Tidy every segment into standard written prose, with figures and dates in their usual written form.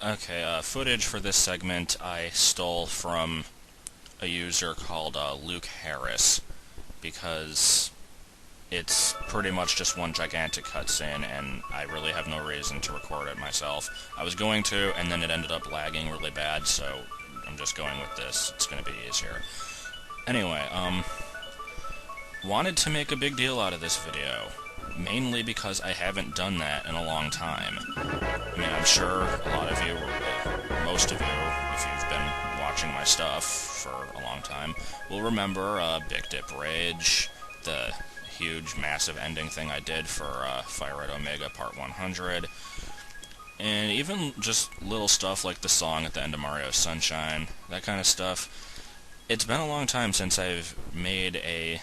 Okay, footage for this segment I stole from a user called Luke Harris, because it's pretty much just one gigantic cutscene, and I really have no reason to record it myself. I was going to, and then it ended up lagging really bad, so I'm just going with this. It's going to be easier. Anyway, wanted to make a big deal out of this video, mainly because I haven't done that in a long time. I mean, I'm sure a lot of you, or most of you, if you've been watching my stuff for a long time, will remember Big Dip Rage, the huge, massive ending thing I did for Fire Red Omega Part 100, and even just little stuff like the song at the end of Mario Sunshine, that kind of stuff. It's been a long time since I've made a,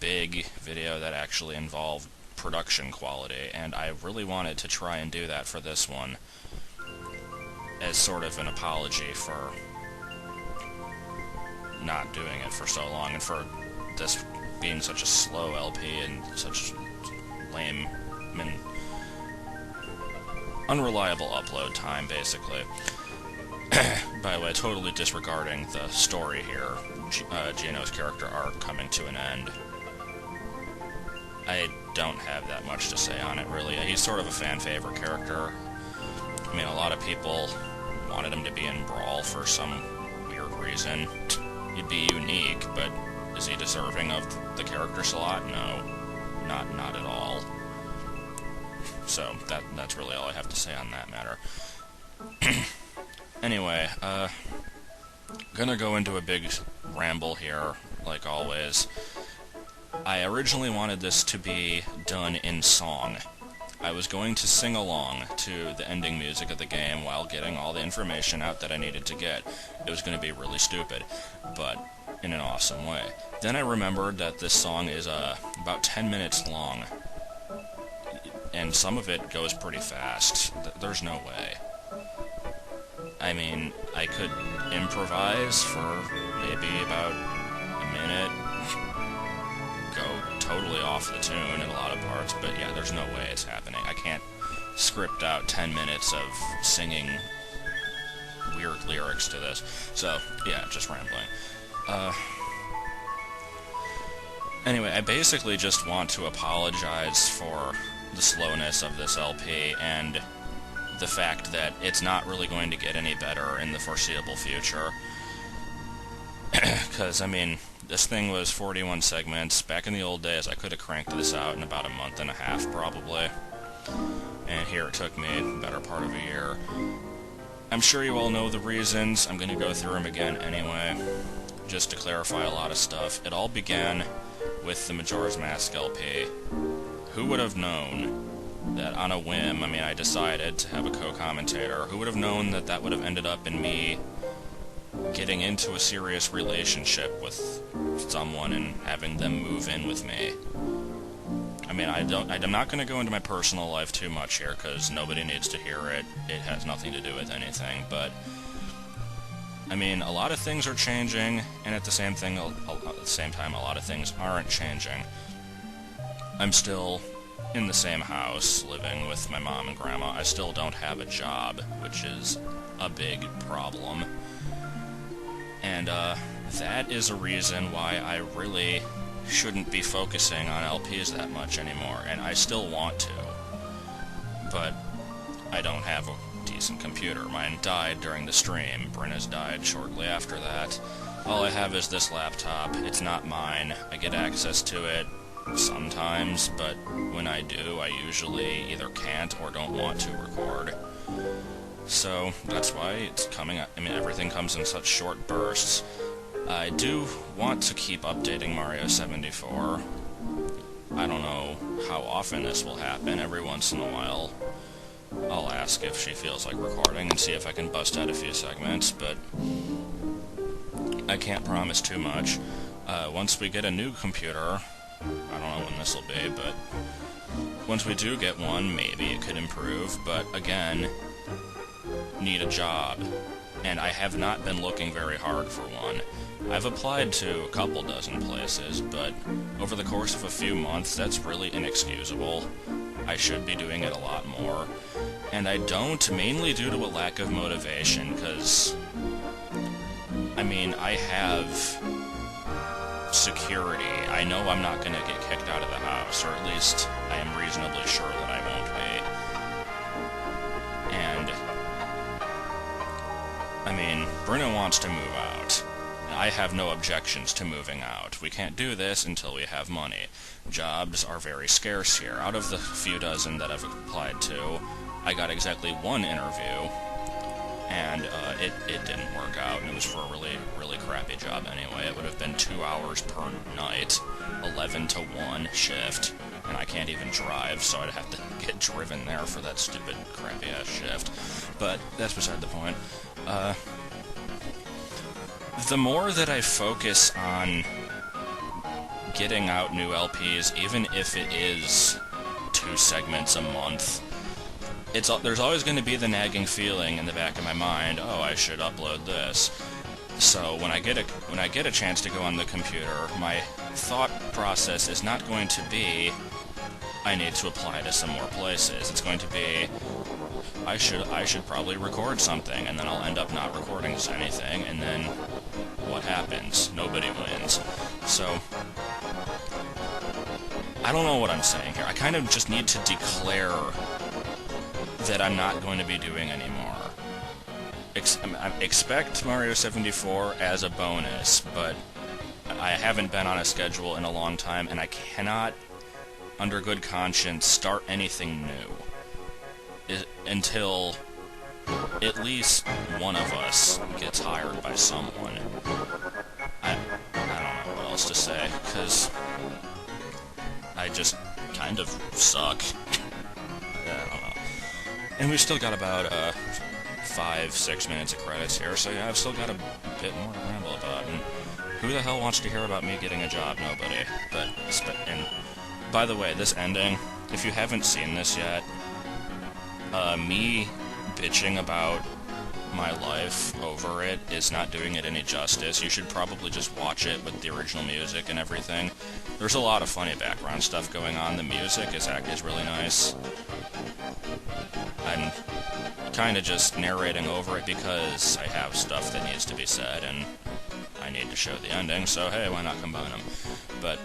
big video that actually involved production quality, and I really wanted to try and do that for this one as sort of an apology for not doing it for so long, and for this being such a slow LP and such lame, unreliable upload time, basically. By the way, totally disregarding the story here, Gino's character arc coming to an end. I don't have that much to say on it, really. He's sort of a fan-favorite character. I mean, a lot of people wanted him to be in Brawl for some weird reason. He'd be unique, but is he deserving of the character slot? No. Not at all. So, that's really all I have to say on that matter. Anyway, gonna go into a big ramble here, like always. I originally wanted this to be done in song. I was going to sing along to the ending music of the game while getting all the information out that I needed to get. It was going to be really stupid, but in an awesome way. Then I remembered that this song is about 10 minutes long, and some of it goes pretty fast. There's no way. I mean, I could improvise for maybe about a minute, go totally off the tune in a lot of parts, but yeah, there's no way it's happening. I can't script out 10 minutes of singing weird lyrics to this. So, yeah, just rambling. Anyway, I basically just want to apologize for the slowness of this LP, and the fact that it's not really going to get any better in the foreseeable future. Because, I mean, this thing was 41 segments. Back in the old days, I could have cranked this out in about a month and a half, probably. And here it took me the better part of a year. I'm sure you all know the reasons. I'm going to go through them again anyway, just to clarify a lot of stuff. It all began with the Majora's Mask LP. Who would have known that on a whim, I mean, I decided to have a co-commentator, who would have known that that would have ended up in me getting into a serious relationship with someone and having them move in with me? I mean, I'm not going to go into my personal life too much here, because nobody needs to hear it. It has nothing to do with anything, but I mean, a lot of things are changing, and at the same time, a lot of things aren't changing. I'm still in the same house, living with my mom and grandma. I still don't have a job, which is a big problem. And, that is a reason why I really shouldn't be focusing on LPs that much anymore, and I still want to. But I don't have a decent computer. Mine died during the stream. Brenna's died shortly after that. All I have is this laptop. It's not mine. I get access to it sometimes, but when I do, I usually either can't or don't want to record. So that's why it's coming up. I mean, everything comes in such short bursts. I do want to keep updating Mario 74. I don't know how often this will happen. Every once in a while, I'll ask if she feels like recording and see if I can bust out a few segments, but I can't promise too much. Once we get a new computer, I don't know when this will be, but once we do get one, maybe it could improve, but again, need a job, and I have not been looking very hard for one. I've applied to a couple dozen places, but over the course of a few months, that's really inexcusable. I should be doing it a lot more, And I don't, mainly due to a lack of motivation, because, I mean, I have security. I know I'm not going to get kicked out of the house, or at least I am reasonably sure that I won't be. And, I mean, Bruno wants to move out. I have no objections to moving out. We can't do this until we have money. Jobs are very scarce here. Out of the few dozen that I've applied to, I got exactly one interview, and it didn't work out, and it was for a really, really crappy job anyway. It would have been 2 hours per night, 11 to 1 shift, and I can't even drive, so I'd have to get driven there for that stupid, crappy-ass shift. But that's beside the point. The more that I focus on getting out new LPs, even if it is 2 segments a month, there's always going to be the nagging feeling in the back of my mind, oh, I should upload this. So when I get a chance to go on the computer, my thought process is not going to be, I need to apply to some more places. It's going to be, I should probably record something, and then I'll end up not recording anything, and then what happens? Nobody wins. So I don't know what I'm saying here. I kind of just need to declare that I'm not going to be doing anymore. Expect Mario 74 as a bonus, but I haven't been on a schedule in a long time, and I cannot, under good conscience, start anything new until at least one of us gets hired by someone. I don't know what else to say, because I just kind of suck. I don't know. And we've still got about 5-6 minutes of credits here, so yeah, I've still got a bit more to ramble about. And who the hell wants to hear about me getting a job? Nobody. And by the way, this ending, if you haven't seen this yet, me bitching about my life over it is not doing it any justice. You should probably just watch it with the original music and everything. There's a lot of funny background stuff going on. The music is really nice. I'm kind of just narrating over it because I have stuff that needs to be said, and I need to show the ending, so hey, why not combine them? But,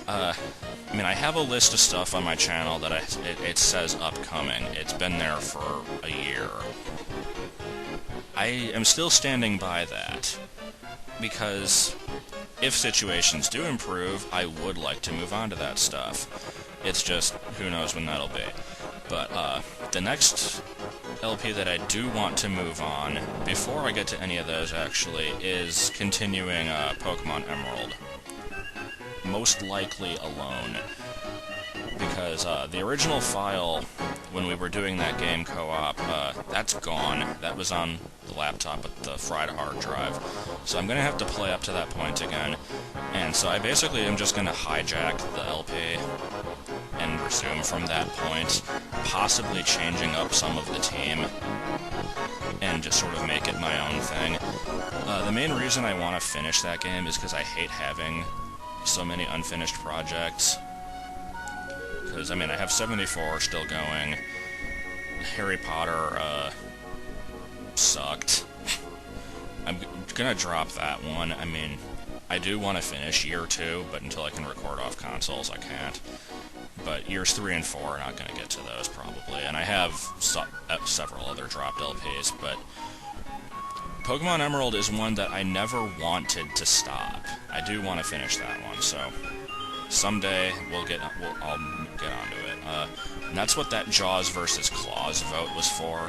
I mean, I have a list of stuff on my channel that it says upcoming. It's been there for a year. I am still standing by that, because if situations do improve, I would like to move on to that stuff. It's just, who knows when that'll be. But, the next LP that I do want to move on, before I get to any of those actually, is continuing Pokemon Emerald. Most likely alone. Because the original file, when we were doing that game co-op, that's gone. That was on the laptop with the fried hard drive. So I'm going to have to play up to that point again. And so I basically am just going to hijack the LP and resume from that point, possibly changing up some of the team, and just sort of make it my own thing. The main reason I want to finish that game is because I hate having so many unfinished projects. Because, I mean, I have 74 still going. Harry Potter, sucked. I'm gonna drop that one. I mean, I do want to finish Year 2, but until I can record off consoles, I can't. But Years 3 and 4 are not gonna get to those, probably. And I have several other dropped LPs, but Pokemon Emerald is one that I never wanted to stop. I do want to finish that one, so someday I'll get onto it. And that's what that Jaws versus Claws vote was for,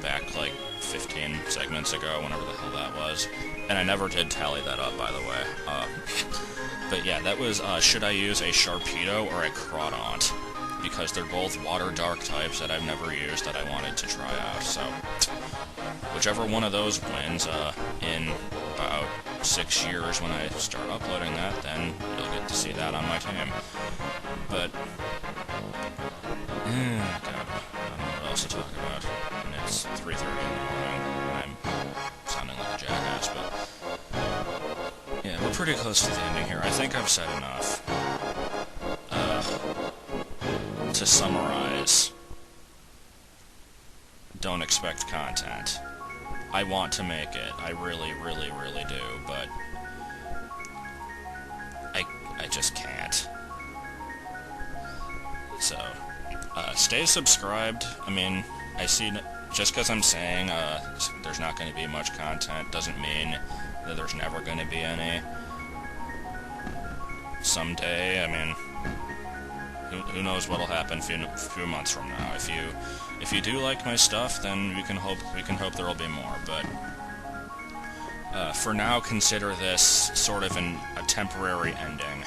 back like 15 segments ago, whenever the hell that was. And I never did tally that up, by the way. But yeah, that was, should I use a Sharpedo or a Crawdaunt? Because they're both water dark types that I've never used that I wanted to try out, so whichever one of those wins, in about 6 years when I start uploading that, then you'll get to see that on my team. But, God, I don't know what else to talk about. And it's 3:30 in the morning, and I'm sounding like a jackass, but yeah, we're pretty close to the ending here. I think I've said enough to summarize, don't expect content. I want to make it. I really, really, really do, but I just can't. So, stay subscribed. I mean, I see, just because I'm saying there's not going to be much content doesn't mean that there's never going to be any. Someday, I mean, who knows what'll happen a few months from now. If you do like my stuff, then we can hope there'll be more. But for now, consider this sort of a temporary ending.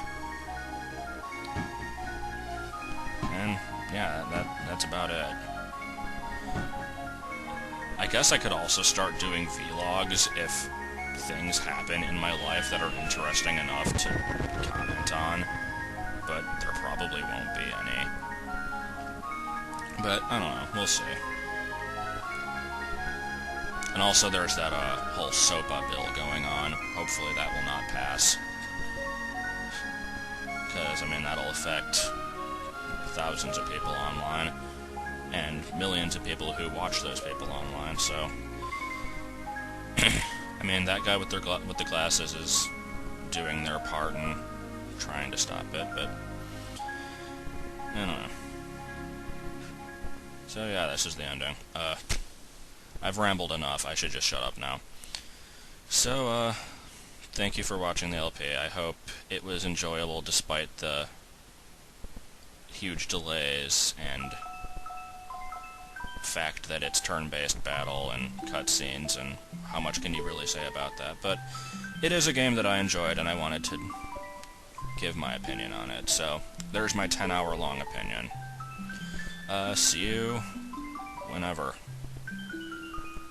And yeah, that's about it. I guess I could also start doing vlogs if things happen in my life that are interesting enough to comment on, but there probably won't be any. But, I don't know, we'll see. And also there's that whole SOPA bill going on. Hopefully that will not pass. Because, I mean, that'll affect thousands of people online, and millions of people who watch those people online, so... I mean, that guy with the glasses is doing their part in trying to stop it, but... I don't know. So yeah, this is the ending. I've rambled enough, I should just shut up now. So, thank you for watching the LP. I hope it was enjoyable despite the huge delays and fact that it's turn-based battle and cutscenes, and how much can you really say about that? But it is a game that I enjoyed, and I wanted to give my opinion on it. So there's my 10-hour-long opinion. See you whenever.